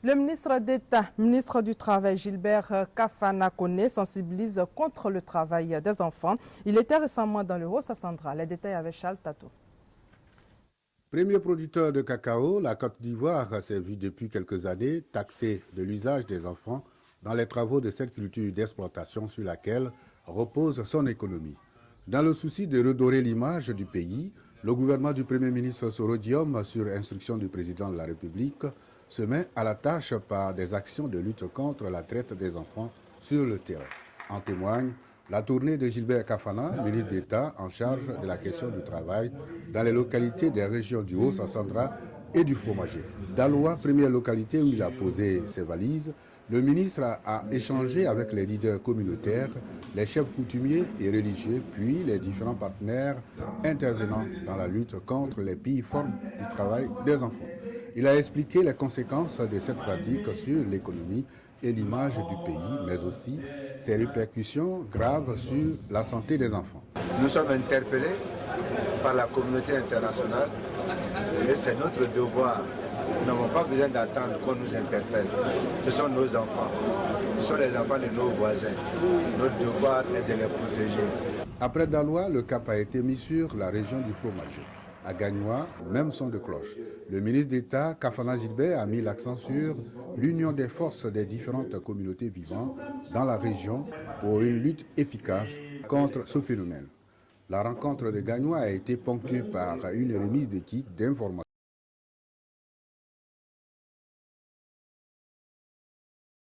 Le ministre d'État, ministre du Travail, Gilbert Kafana Koné, sensibilise contre le travail des enfants. Il était récemment dans le Haut-Sassandra. Les détails avec Charles Tato. Premier producteur de cacao, la Côte d'Ivoire s'est vue depuis quelques années taxée de l'usage des enfants dans les travaux de cette culture d'exploitation sur laquelle repose son économie. Dans le souci de redorer l'image du pays, le gouvernement du Premier ministre Soro Diom, sur instruction du président de la République, se met à la tâche par des actions de lutte contre la traite des enfants sur le terrain. En témoigne la tournée de Gilbert Kafana, ministre d'État en charge de la question du travail dans les localités des régions du Haut-Sassandra et du Fromager. D'Aloa, première localité où il a posé ses valises, le ministre a échangé avec les leaders communautaires, les chefs coutumiers et religieux, puis les différents partenaires intervenant dans la lutte contre les pires formes du travail des enfants. Il a expliqué les conséquences de cette pratique sur l'économie et l'image du pays, mais aussi ses répercussions graves sur la santé des enfants. Nous sommes interpellés par la communauté internationale et c'est notre devoir. Nous n'avons pas besoin d'attendre qu'on nous interpelle. Ce sont nos enfants. Ce sont les enfants de nos voisins. Notre devoir est de les protéger. Après Daloa, le cap a été mis sur la région du Fromager. À Gagnoa, même son de cloche. Le ministre d'État, Kafana Gilbert, a mis l'accent sur l'union des forces des différentes communautés vivant dans la région pour une lutte efficace contre ce phénomène. La rencontre de Gagnoa a été ponctuée par une remise de kits d'information.